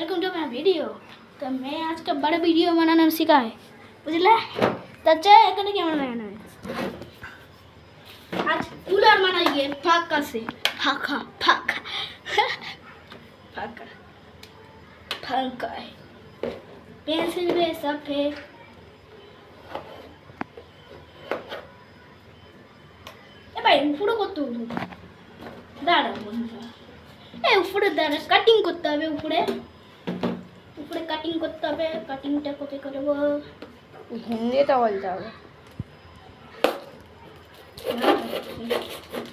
Welcome to my video. तो मैं आज का बड़ा वीडियो बनाना सीखा है, बुझले। तो चल क्या बनाना है, आज कूलर बनाइए फाका से। फाका फाका फाका फाका है, पेंसिल भी सब है। भाई ऊपर করতে হবে, দাঁড়া বন্ধুরা, এই উপরে দাঁড়া, কাটিং করতে হবে। উপরে উপরে কাটিং করতে হবে। কাটিংটা কোথায় করব? হিন্দিটা বলতে হবে।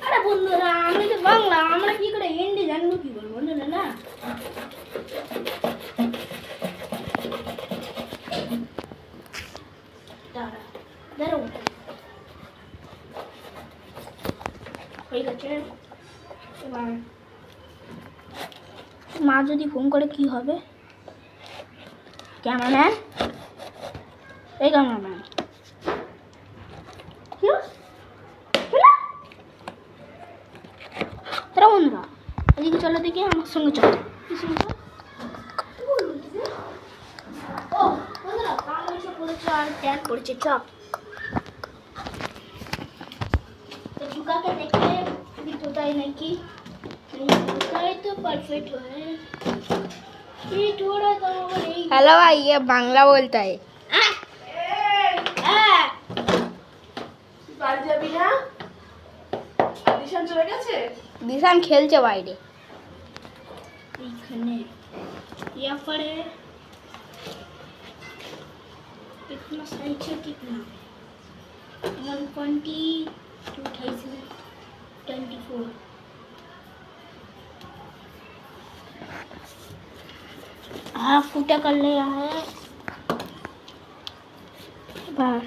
আরে বন্ধুরা, আমি তো বাংলা, আমরা কি করে হিন্দি জানবো কি করে বন্ধুরা? না দাঁড়া দাঁড়াও, হয়ে গেছে। এবার মা যদি ফোন করে কি হবে? ক্যামেরাম্যান, এই ক্যামেরাম্যান, তারা বন্ধুরা এদিকে চলো, দেখি আমার সঙ্গে চলো। ও বন্ধুরা, কাম এসে পড়েছে আর ট্যাগ পড়েছে, চপ। তো ঝুঁকাকে দেখতে জুতাই নাকি জুতাই তো परफेक्ट है। ये थोड़ा तो नहीं। हेलो भाई, ये बांग्ला बोलता है। বাড়ি যাবি না? দিশান চলে গেছে? দিশান খেলছে বাইরে। এইখানে यहाँ पर है कितना साइज है, कितना 120 to 24। हाँ फूटा कर लिया है बाहर,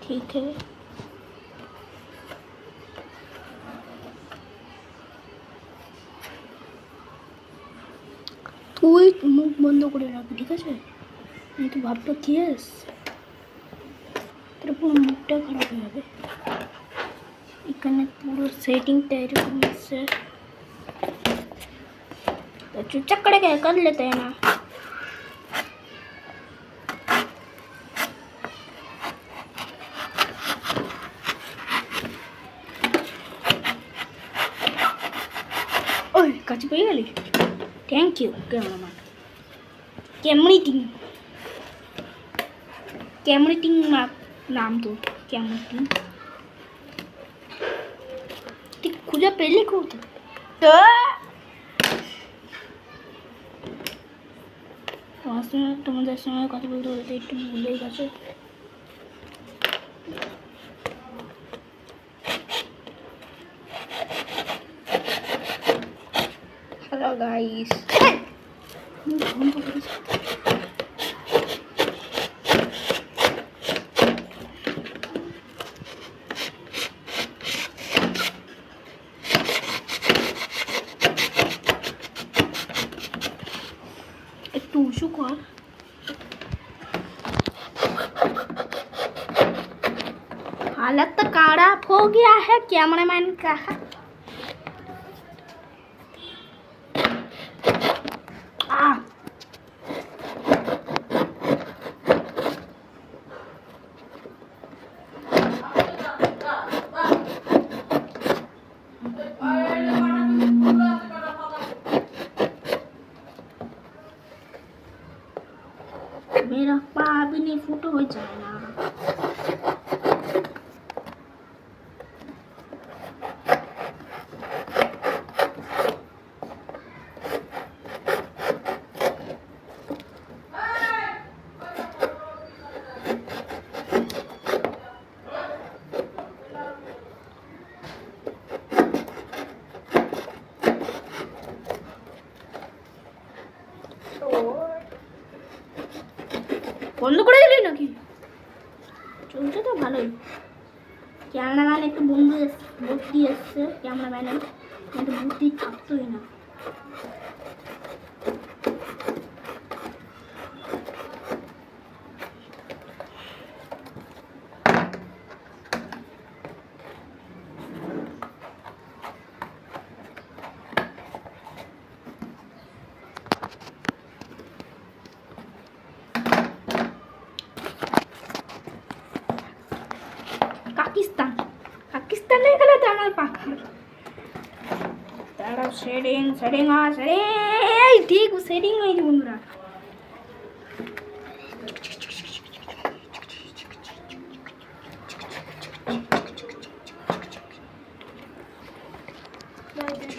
ठीक है। তুই মুখ বন্ধ করে রাখবি, ঠিক আছে? আমি তো ভাবটা খেয়েস, তোর পুরো মুখটা খারাপ হয়ে যাবে। এখানে পুরো সেটিংটা এরকম আছে, तो चुपचाप करे क्या कर लेते हैं ना। ओए काची पे गली, थैंक यू कैमरामैन। कैमरेटिंग नाम तो कैमरेटिंग ठीक खुजा पहले को तो তোমাদের সঙ্গে কথা বলতে বলতে একটু ভুলেই গেছে। हेलो गाइस, একটু উঁচু কর। हालत खराब हो गया है कैमरामैन का। मेरा पा अभी नहीं फूटो हो जाएगा। বন্ধ করে দিলি নাকি? চলছে তো ভালোই। ক্যামেরাম্যান একটু বুদ্ধি এসছে, ক্যামেরাম্যানের একটু বুদ্ধি থাকতোই না। দাঁড়াও সেটিং সেটিং আছে এই ঠিক সেটিং হয়েছে বন্ধুরা।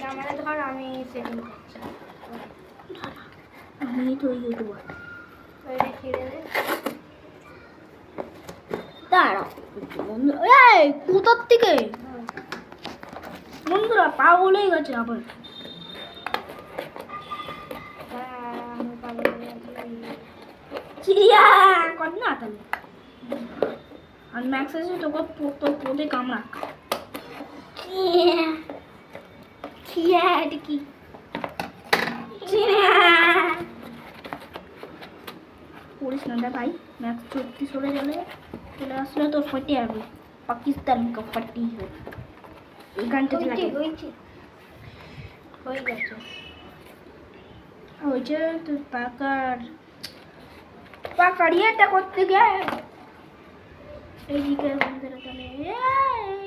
ক্যামেরা ধর, আমি সেটিং করছি। আমি তো ইউটিউবার। ওইটা ছিঁড়ে দে। দাঁড়াও বন্ধু, এই কোথার থেকে বন্ধুরা পাগল হয়ে গেছে আবার। আমি পাগল হয়ে গেছি। চিড়িয়া কর না তাহলে আর ম্যাক্স আছে তোকে তোর পোতে কামড়া চিড়িয়া এটা কি চিড়িয়া পড়িস না ভাই। ম্যাক্স সত্যি চলে চলে আসলে তোর ফটে যাবে, পাকিস্তান কা ফটি হবে এই গানটা লাগে। হয়ে গেছে। হয়েছে তোর পাকাড়িয়াটা করতে গিয়ে এইদিকে বন্ধুরা তাহলে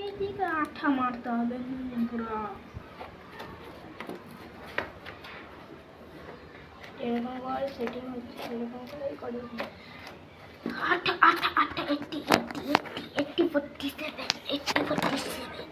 এইদিকে আঠা মারতে হবে পুরো এরকম করে সেটিং হচ্ছে, এরকম করেই করি। আঠা আঠা আঠা 80 50, 51, 52, 53, 54, 55, 57।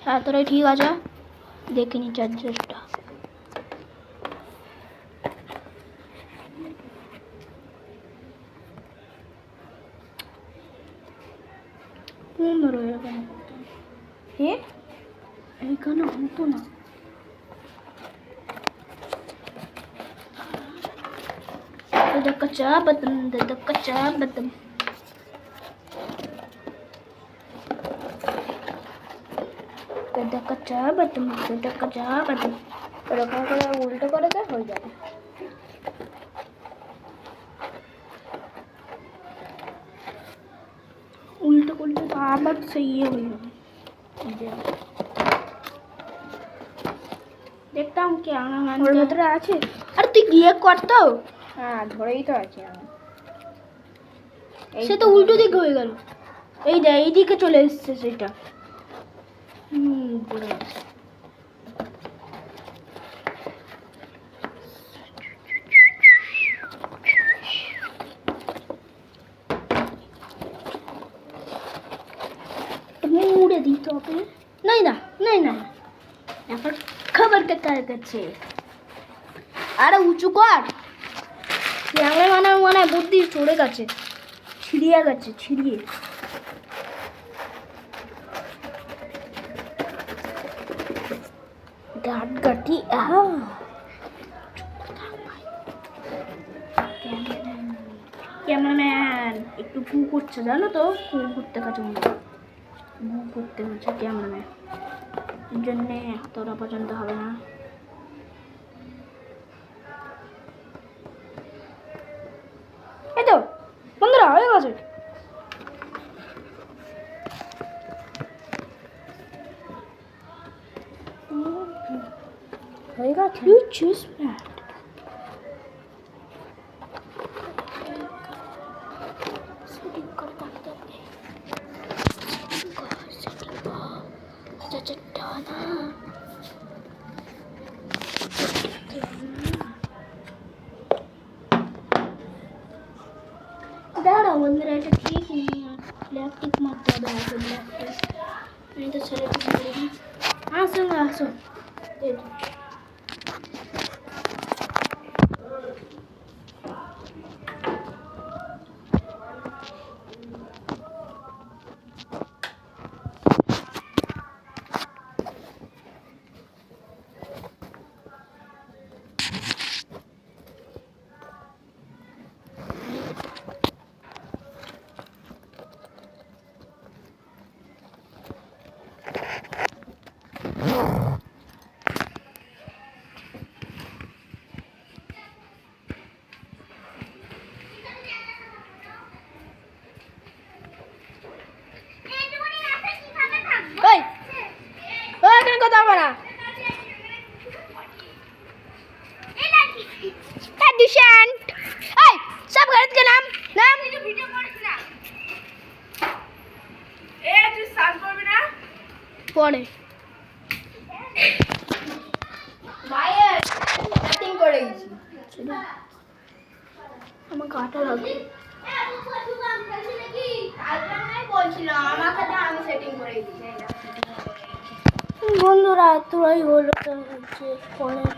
হ্যাঁ তোরাই ঠিক আছে দেখিনি চার্জারটা। পনেরো এখানে এইখানে হতো না। কচা বাদাম কচা বাদাম কচা বাদাম কচা বাদাম এরকম করে উল্টো করে দে, হয়ে যাবে। উল্টো করলে তো আবার সেই হয়ে যাবে। দেখতাম কি ওর ভেতরে আছে। আর তুই গিয়ে করতো হ্যাঁ, ধরেই তো আছে আমি। সে তো উল্টো দিকে হয়ে গেল। এই দেখ এইদিকে চলে এসছে সেটা পড়ে গেছে। মুড়ে দিতে হবে। নাই না নাই না এখন খবর কার কাছে আরে উঁচু কর। ক্যামেরা মানে বুদ্ধি চড়ে গেছে, ছিড়িয়ে গেছে ছিড়িয়ে। গাট গাটি ক্যামেরাম্যান একটু ফু করছে জানো তো, ফু করতে কাছে ফু করতে হচ্ছে ক্যামেরাম্যান, এর জন্যে তোরা পছন্দ হবে না। এই তো বন্ধুরা হয়ে গেছে। হয়ে গেছে। You choose that. Setting कर सकते हैं। Setting कर। अच्छा चट्टाना। दाड़ा बंदर ऐसे ठीक नहीं है। इलेक्ट्रिक मत दो ऐसे इलेक्ट्रिक। नहीं तो चले तो बोलेगी। हाँ सुन। दे दो। পরে ভাইয়ের সেটিং করে দিয়েছি। আমার কাটা লাগবে। বলছিলাম আমাকে দে, আমি সেটিং করে দিয়েছি। বন্ধুরা তোরাই হলো তো হচ্ছে পরের